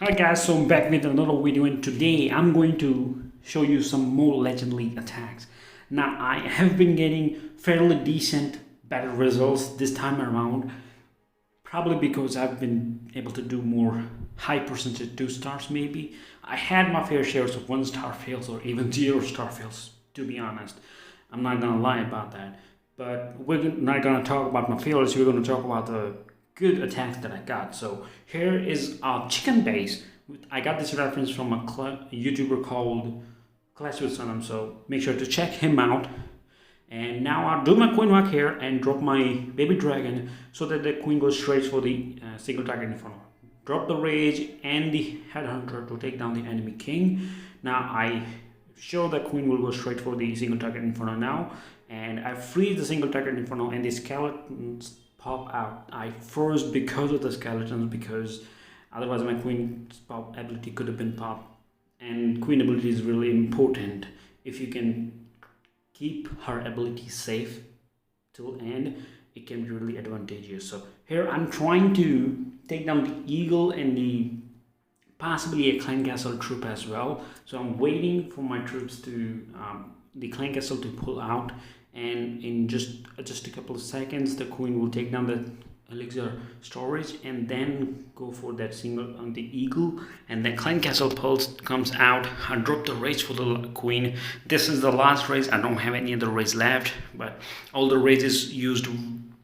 Hi guys, so I'm back with another video, and today I'm going to show you some more Legend League attacks. Now I have been getting fairly decent battle results this time around, probably because I've been able to do more high percentage 2 stars maybe. I had my fair shares of 1 star fails or even 0 star fails, to be honest. I'm not gonna lie about that. But we're not gonna talk about my failures, we're gonna talk about the good attacks that I got. So here is our chicken base. I got this reference from a YouTuber called Clash with Sunam, so make sure to check him out. And now I'll do my queen walk here and drop my baby dragon so that the queen goes straight for the single target inferno. Drop the rage and the headhunter to take down the enemy king. Now I show the queen will go straight for the single target inferno now, and I freeze the single target inferno and the skeletons pop out. I froze because of the skeletons, because otherwise my queen's pop ability could have been popped, and queen ability is really important. If you can keep her ability safe till end, it can be really advantageous. So here I'm trying to take down the eagle and the possibly a clan castle troop as well. So I'm waiting for my troops to the clan castle to pull out, and in just a couple of seconds the queen will take down the elixir storage and then go for that single on the eagle, and then clan castle pulse comes out. I drop the rage for the queen. This is the last raise. I don't have any other raise left, but all the raises used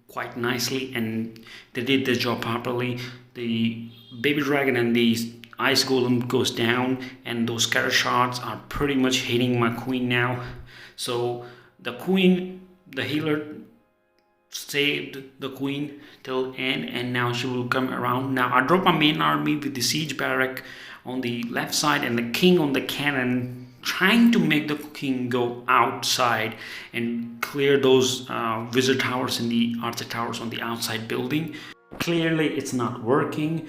quite nicely and they did their job properly. The baby dragon and the ice golem goes down, and those scatter shots are pretty much hitting my queen now. So the queen, the healer, saved the queen till end, and now she will come around. Now I drop my main army with the siege barrack on the left side and the king on the cannon, trying to make the king go outside and clear those wizard towers and the archer towers on the outside building. Clearly it's not working,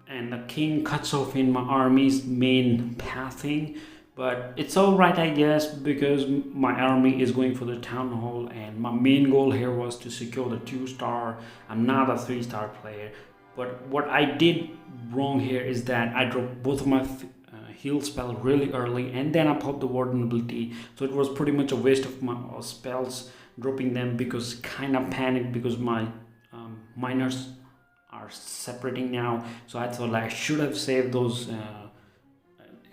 and the king cuts off in my army's main pathing. But it's all right, I guess, because my army is going for the town hall, and my main goal here was to secure the 2-star. I'm not a 3-star player, but what I did wrong here is that I dropped both of my heal spell really early, and then I popped the warden ability, so it was pretty much a waste of my spells dropping them, because kind of panicked because my miners are separating now. So I thought I should have saved those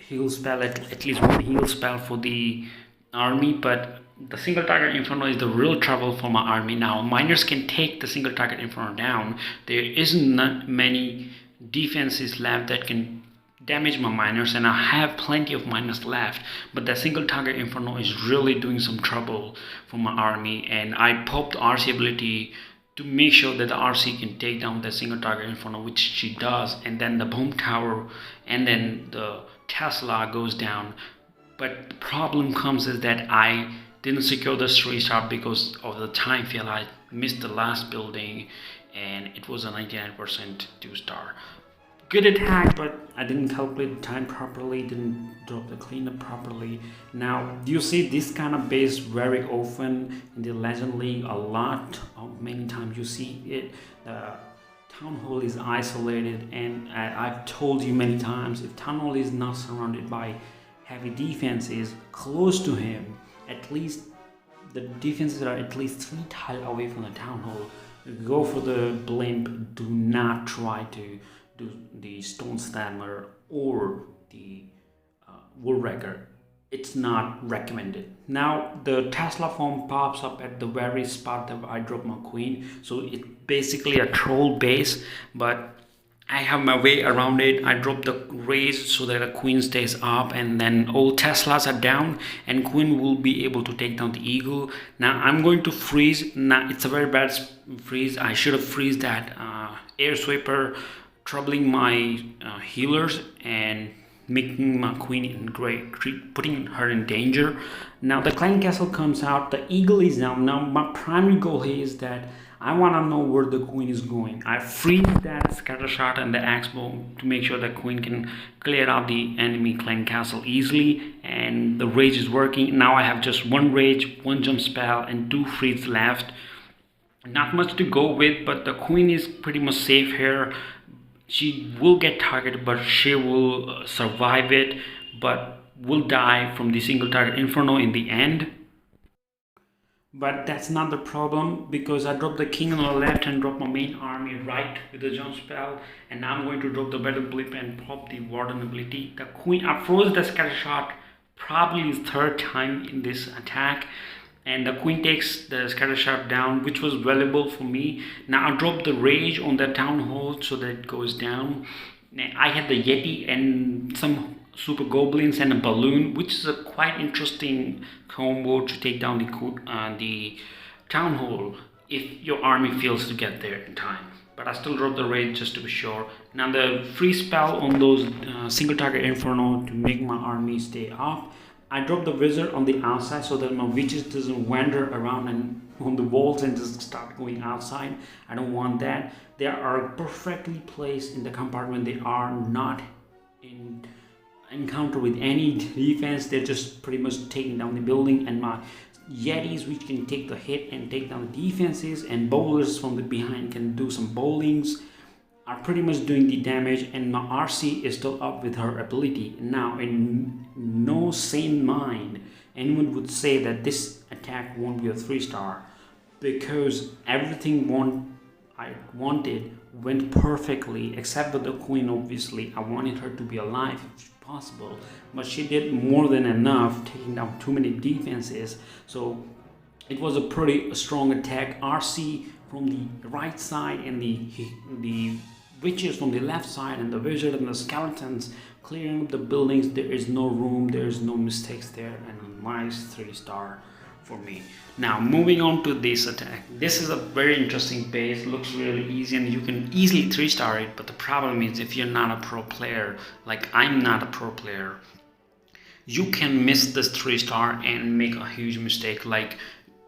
heal spell, at least one heal spell for the army. But the single target inferno is the real trouble for my army now. Miners can take the single target inferno down. There isn't not many defenses left that can damage my miners, and I have plenty of miners left, but the single target inferno is really doing some trouble for my army. And I popped RC ability to make sure that the RC can take down the single target inferno, which she does, and then the bomb tower and then the Tesla goes down. But the problem comes is that I didn't secure the 3-star because of the time fail. I missed the last building and it was a 99% 2-star. Good attack, but I didn't calculate the time properly, didn't drop the cleanup properly. Now you see this kind of base very often in the Legend League, a lot of many times you see it. The town hall is isolated, and I've told you many times, if town hall is not surrounded by heavy defenses close to him, at least the defenses are at least 3 tiles away from the town hall, go for the blimp. Do not try to do the stone stammer or the woodwrecker. It's not recommended. Now the Tesla form pops up at the very spot that I drop my queen, so it's basically a troll base, but I have my way around it. I drop the raise so that the queen stays up, and then all Teslas are down and queen will be able to take down the eagle. Now I'm going to freeze. Now it's a very bad freeze. I should have freeze that air sweeper, troubling my healers and making my queen in great, putting her in danger. Now the clan castle comes out, the eagle is down. Now my primary goal here is that I want to know where the queen is going. I freeze that scatter shot and the axe bow to make sure the queen can clear out the enemy clan castle easily, and the rage is working. Now I have just 1 rage, 1 jump spell and 2 freeze left. Not much to go with, but the queen is pretty much safe here. She will get targeted, but she will survive it, but will die from the single target Inferno in the end. But that's not the problem, because I dropped the king on the left and dropped my main army right with the jump spell, and now I'm going to drop the battle blip and pop the warden ability. The queen, I froze the scatter shot probably the third time in this attack, and the queen takes the scatter shot down, which was valuable for me. Now I dropped the rage on the town hall so that it goes down. I had the Yeti and some super goblins and a balloon, which is a quite interesting combo to take down the town hall if your army fails to get there in time. But I still dropped the rage just to be sure. Now the free spell on those single target Inferno to make my army stay up. I dropped the wizard on the outside so that my witches doesn't wander around and on the walls and just start going outside. I don't want that. They are perfectly placed in the compartment. They are not in encounter with any defense. They're just pretty much taking down the building, and my Yetis, which can take the hit and take down the defenses, and bowlers from the behind can do some bowlings, are pretty much doing the damage, and my RC is still up with her ability. Now, in no sane mind, anyone would say that this attack won't be a 3-star, because everything I wanted went perfectly, except for the queen. Obviously, I wanted her to be alive if possible, but she did more than enough, taking down too many defenses. So it was a pretty strong attack. RC from the right side and the witches from the left side, and the wizard and the skeletons clearing up the buildings. There is no room, there is no mistakes there, and a nice 3-star for me. Now moving on to this attack. This is a very interesting base, looks really easy and you can easily 3-star it, but the problem is if you're not a pro player, like I'm not a pro player, you can miss this 3-star and make a huge mistake. Like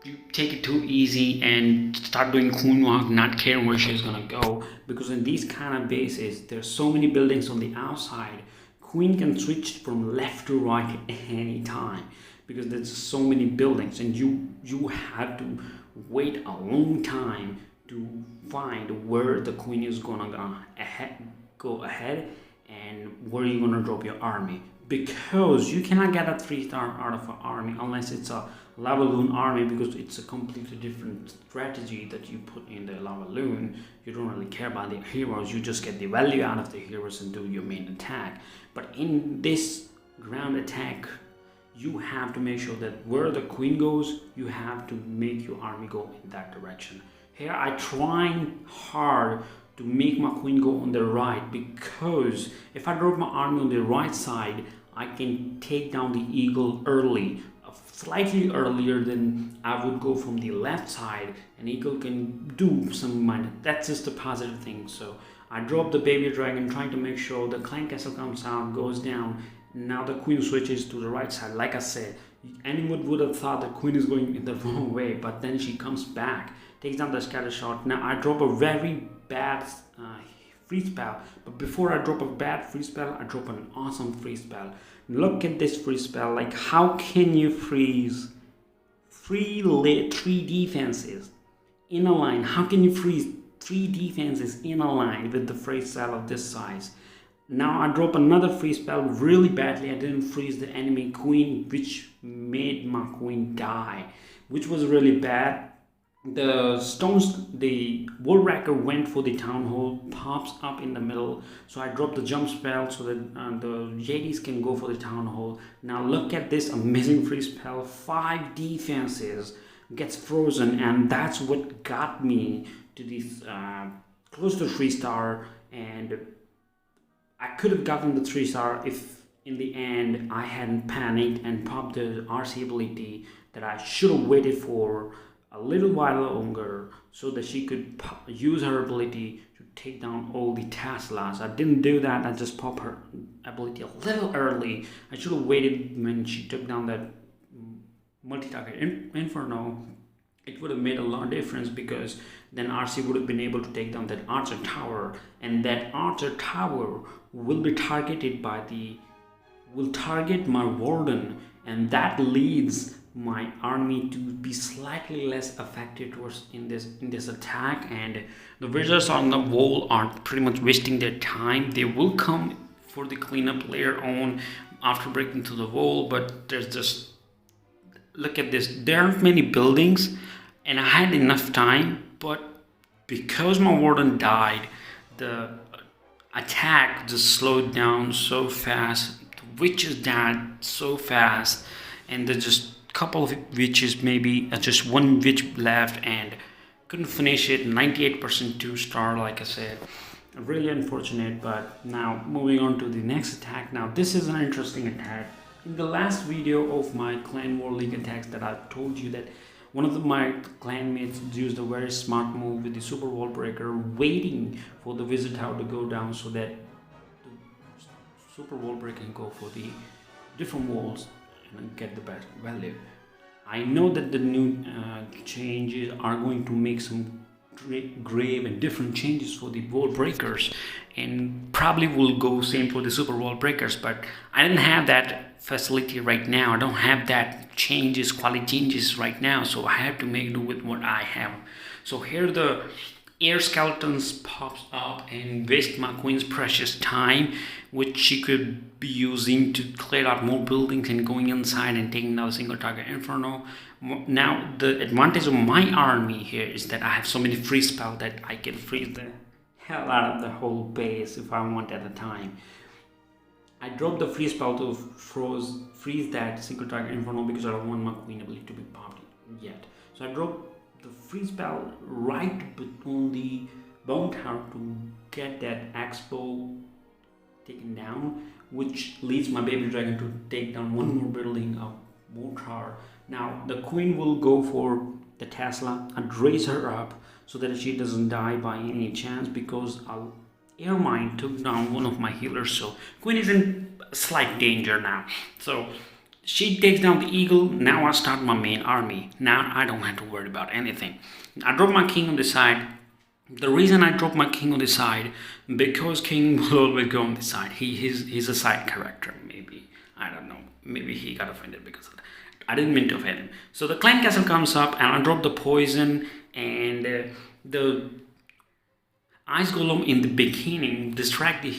you take it too easy and start doing queen walk, not caring where she's gonna go, because in these kind of bases there's so many buildings on the outside. Queen can switch from left to right at any time, because there's so many buildings, and you have to wait a long time to find where the queen is gonna go ahead and where you're gonna drop your army, because you cannot get a 3-star out of an army unless it's a lava loon army, because it's a completely different strategy that you put in the lava loon. You don't really care about the heroes, you just get the value out of the heroes and do your main attack. But in this ground attack, you have to make sure that where the queen goes, you have to make your army go in that direction. Here I trying hard to make my queen go on the right, because if I drop my army on the right side, I can take down the eagle early, slightly earlier than I would go from the left side, and eagle can do some minor. That's just a positive thing. So I drop the baby dragon, trying to make sure the clan castle comes out, goes down. Now the queen switches to the right side. Like I said, anyone would have thought the queen is going in the wrong way, but then she comes back, takes down the scatter shot. Now I drop a very bad free spell, but before I drop a bad free spell, I drop an awesome free spell. Look at this free spell. Like, how can you freeze three defenses in a line? How can you freeze 3 defenses in a line with the free spell of this size? Now I drop another free spell really badly. I didn't freeze the enemy queen, which made my queen die, which was really bad. The stones, the wall wrecker went for the town hall, pops up in the middle, so I dropped the jump spell so that the Yetis can go for the town hall. Now look at this amazing free spell. 5 defenses gets frozen, and that's what got me to this close to 3-star. And I could have gotten the 3-star if in the end I hadn't panicked and popped the RC ability that I should have waited for a little while longer so that she could use her ability to take down all the Teslas. I didn't do that. I just popped her ability a little early. I should have waited when she took down that multi-target Inferno. It would have made a lot of difference, because then RC would have been able to take down that Archer Tower, and that Archer Tower will be targeted by will target my Warden, and that leads my army to be slightly less affected towards in this attack, and the wizards on the wall are pretty much wasting their time. They will come for the cleanup later on after breaking through the wall, but there's just, look at this, there aren't many buildings and I had enough time, but because my warden died, the attack just slowed down so fast. The witches died so fast, and there's just a couple of witches, maybe just one witch left, and couldn't finish it. 98% 2-star, like I said. Really unfortunate. But now moving on to the next attack. Now this is an interesting attack. In the last video of my Clan War League attacks that I told you that one of my clanmates used a very smart move with the Super Wall Breaker, waiting for the Wizard Tower to go down so that the Super Wall Breaker can go for the different walls and get the better value. I know that the new changes are going to make some grave and different changes for the wall breakers, and probably will go same for the super wall breakers, but I didn't have that facility right now. I don't have that quality changes right now, so I have to make do with what I have. So here the air skeletons pops up and waste my queen's precious time, which she could be using to clear out more buildings and going inside and taking down a single target inferno. Now the advantage of my army here is that I have so many freeze spells that I can freeze the hell out of the whole base if I want at a time. I dropped the freeze spell to freeze that single target inferno because I don't want my queen ability to be popped yet. So I dropped the freeze spell right between the bone tower to get that expo taken down, which leads my baby dragon to take down one more building of mortar. Now the queen will go for the Tesla and raise her up so that she doesn't die by any chance, because air mine took down one of my healers, so queen is in slight danger now. So she takes down the eagle. Now I start my main army. Now I don't have to worry about anything. I drop my king on the side. The reason I drop my king on the side, because king will always go on the side. He's a side character, maybe. I don't know. Maybe he got offended because of that. I didn't mean to offend him. So the clan castle comes up and I drop the poison, and the ice golem in the beginning distract the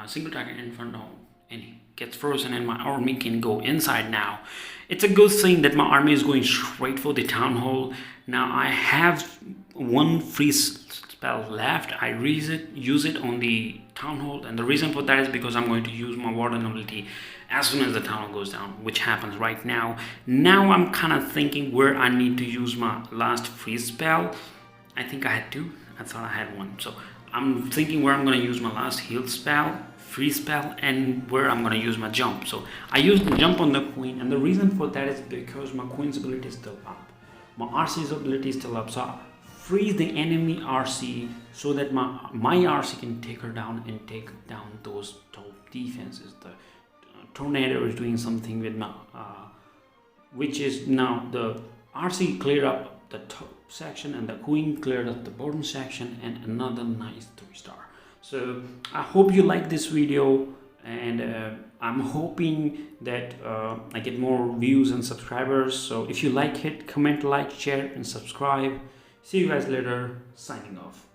single target inferno, and he gets frozen and my army can go inside now. It's a good thing that my army is going straight for the town hall. Now I have one freeze spell left. I use it on the town hall, and the reason for that is because I'm going to use my warden ability as soon as the town hall goes down, which happens right now. Now I'm kind of thinking where I need to use my last freeze spell. I think I had two. I thought I had one. So I'm thinking where I'm going to use my last heal spell, freeze spell, and where I'm going to use my jump. So I used the jump on the queen, and the reason for that is because my queen's ability is still up. My RC's ability is still up. So I freeze the enemy RC so that my RC can take her down and take down those top defenses. The tornado is doing something with my which is now the RC cleared up the top section and the queen cleared up the bottom section, and another nice 3-star. So I hope you like this video, and I'm hoping that I get more views and subscribers. So if you like it, comment, like, share and subscribe. See you guys later. Signing off.